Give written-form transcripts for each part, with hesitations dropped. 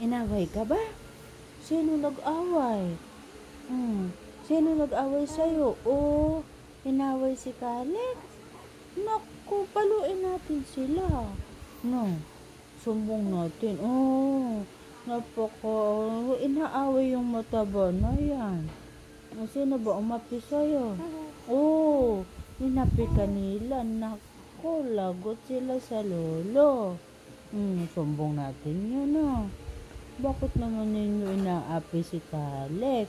Inaway ka ba? Sino nag-away? Sino nag-away sa'yo? Oh, inaway si Kalex? Naku, paluin natin sila. No, sumbong natin. Oh, napaka, inaaway yung mataba na yan. Sino ba umapi sa'yo? Oh, inapi kanila. Naku, lagot sila sa lolo. Sumbong natin yun, no? Bakit naman ninyo inaapi si Kalex?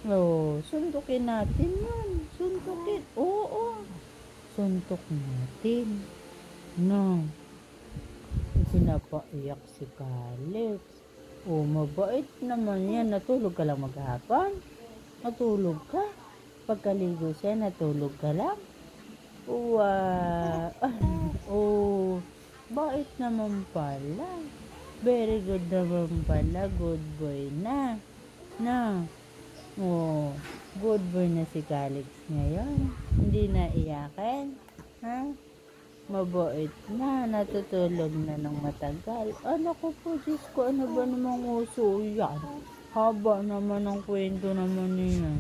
Oh, suntukin natin yun. Suntukin. Oo. Suntok natin. No. Pinapaiyak si Kalex. Oh, mabait naman yan. Natulog ka lang maghapon? Natulog ka? Pagkaligo siya, natulog ka lang? Wow. Oh, bait naman pala. Very good naman pala. Good boy na. Na. Oh, good boy na si Kalex ngayon. Hindi na iyakin. Ha? Mabait na. Natutulog na ng matagal. Anak ko po, Diyos ko, ano ba namang uso yan? Haba naman ang kwento naman niya.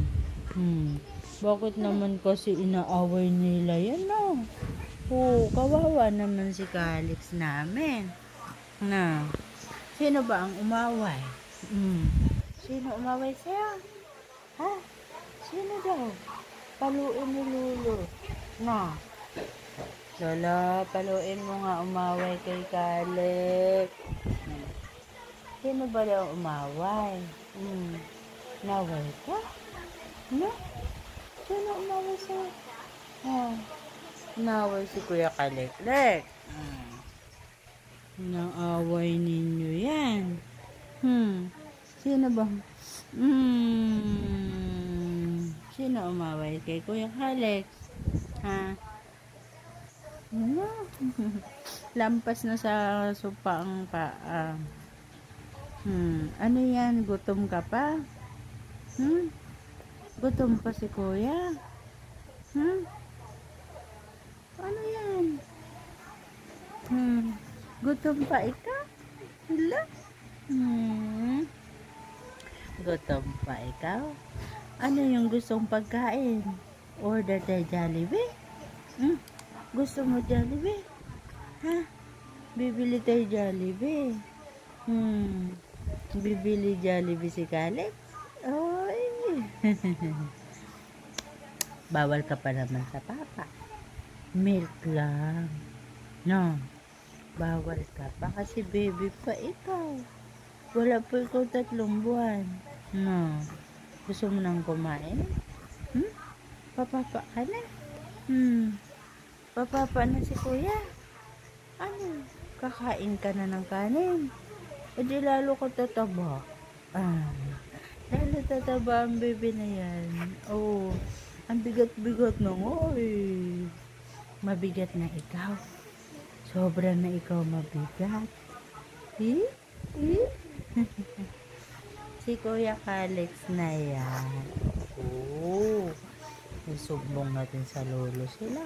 Bakit naman kasi inaaway nila yan, no? Oh, kawawa naman si Kalex namin. Na. Sino ba ang umaway? Sino umaway sa'yo? Ha? Sino daw? Paluin ni Lolo. Na. Lola, paluin mo nga umaway kay Kalex. Sino ba daw umaway? Naway ka? No? Sino umaway sa'yo? Naway si Kuya Kalex. Naaway ninyo yan. Sino ba? Sino umaway kay Kuya Kalex? Ha? No. Lampas na sa sopa ang paa. Ano yan? Gutom ka pa? Gutom pa si Kuya? Ano yan? Gutom pa ikaw? Hala? Gutom pa ikaw? Ano yung gustong pagkain? Order tayo Jollibee? Gusto mo Jollibee? Ha? Bibili tayo Jollibee? Bibili Jollibee si Kalex? Oy! Bawal ka pa naman sa papa. Milk lang. No? Bawal ka pa kasi baby pa ikaw. Wala pa ikaw 3 buwan. No. Gusto mo nang kumain? Papapa ka na? Papapa na si Kuya? Ano? Kakain ka na ng kanin? O di lalo ka tataba? Lalo tataba ang baby na yan. Oh, ang bigat-bigat na nga eh. Mabigat na ikaw. Sobra na ikaw mabigat. Si Kuya Kalex na yan. Oh, isumbong natin sa lolo sila.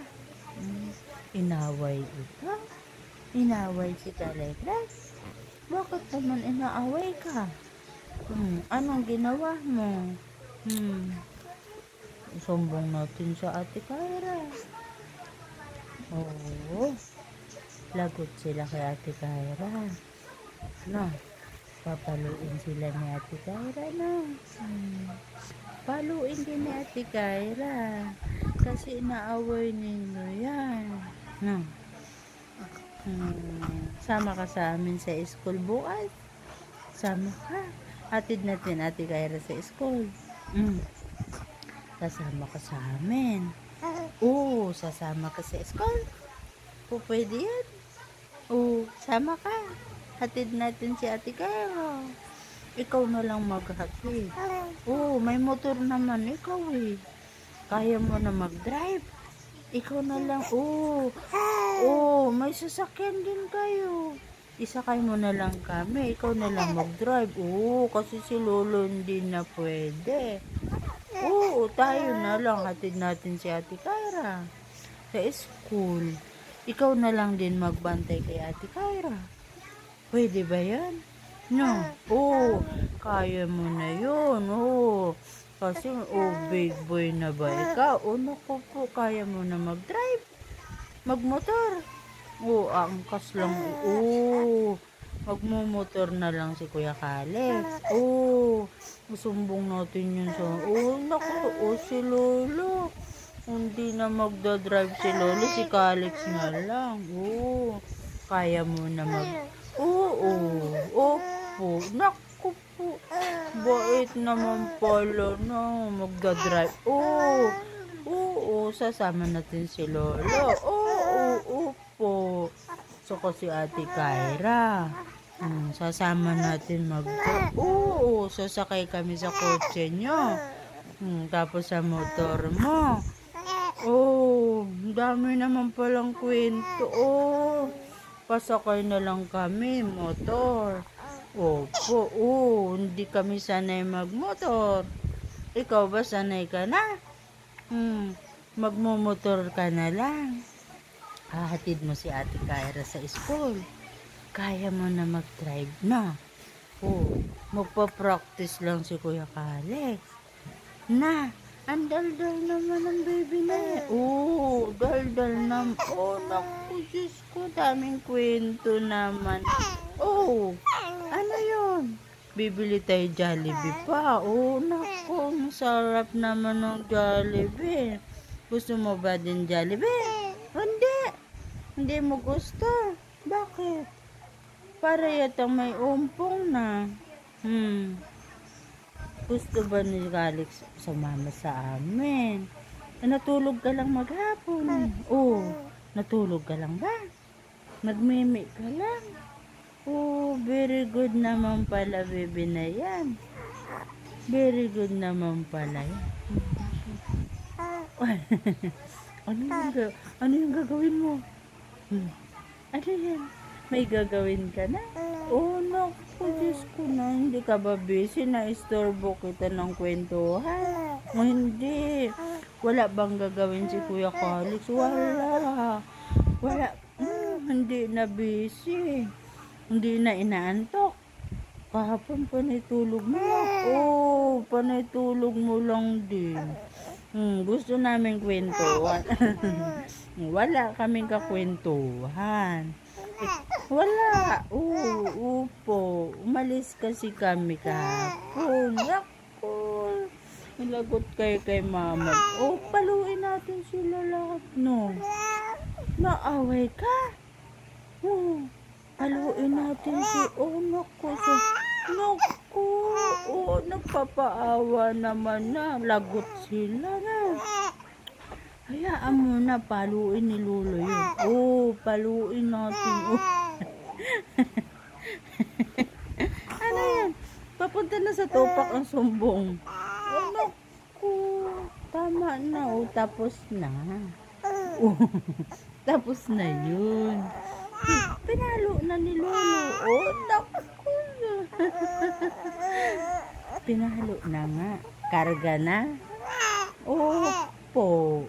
Inaway ikaw. Inaway si Kalex. Bakit naman inaaway ka? Anong ginawa mo? Isumbong natin sa Ate Kyra. Oh, lagot sila kay Ate Kyra. No, papaluin sila ni Ate Kyra, no? Paluin din ni Ate Kyra. Kasi inaaway ninyo yan. No? Sama ka sa amin sa school bukas. Sama ka. Hatid natin Ate Kyra sa school. Sasama ka sa amin. Oo, sasama ka sa school. Pwede yan. Oo, sama ka. Hatid natin si Ate Kyra. Ikaw na lang maghatid. Oo, may motor naman ikaw eh. Kaya mo na mag-drive. Ikaw na lang. Oo, may sasakyan din kayo. Isakay mo na lang kami. Ikaw na lang mag-drive. Oo, kasi si Lolo hindi na pwede. Oo, tayo na lang. Hatid natin si Ate Kyra sa school. Ikaw na lang din magbantay kay Ate Kyra. Pwede ba yan? No. Oh, kaya mo na yun. Oh. Kasi, big boy na ba ikaw? Naku po, kaya mo na mag-drive. Magmotor. Angkas lang. Magmumotor na lang si Kuya Kalex. Sumbong natin yun sa... naku, si Lolo. Hindi na magdadrive si Lolo, si Kalex na lang. Kaya mo na opo. Naku po. Bait naman pala na magdadrive. Sasama natin si Lolo. Opo. So, si Ate Kyra. Sasama natin sasakay kami sa kotse nyo. Tapos sa motor mo. Dami naman palang kwento. Pasakay na lang kami, motor. Opo, hindi kami sanay magmotor. Ikaw ba sanay ka na? Magmumotor ka na lang. Hahatid mo si Ate Kyra sa school. Kaya mo na mag-drive na. Magpa-practice lang si Kuya Kalex. Ang daldal naman ng baby na daldal naman. Naku, Diyos ko, daming kwento naman. Ano yun? Bibili tayo Jollibee pa. Naku, masarap naman ng Jollibee. Gusto mo ba din Jollibee? Hindi mo gusto. Bakit? Para yatang may umpong na. Gusto ba ni Alex sumama sa amin? Natulog ka lang maghapon. Natulog ka lang ba? Nagmimi ka lang? Very good naman pala, baby na yan. Very good naman pala yan. Ano yung gagawin mo? Ano yan? May gagawin ka na? Naku, Diyos ko na. Hindi ka ba busy? Na-istorbo kita ng kwentuhan. Hindi. Wala bang gagawin si Kuya Kalex? Wala. Hindi na busy. Hindi na inaantok. Kahapon panay tulog mo. Panay tulog mo lang din. Gusto namin kwentuhan. Wala kaming kakwentuhan. Wala. Opo. Umalis kasi kami kahapon. Naku. Nilagot kayo kay mama. Paluin natin sila lahat, no? Naaway ka? Paluin natin naku. Naku. Nagpapaawa naman na. Lagot sila na. Hayaan mo na, paluin ni Lolo yun. Paluin natin. Ano yan? Papunta na sa tupak ang sumbong. Naku. Tama na. Tapos na. Tapos na yun. Pinalo na ni Lolo. Naku. Pinalo na nga. Karga na. Opo.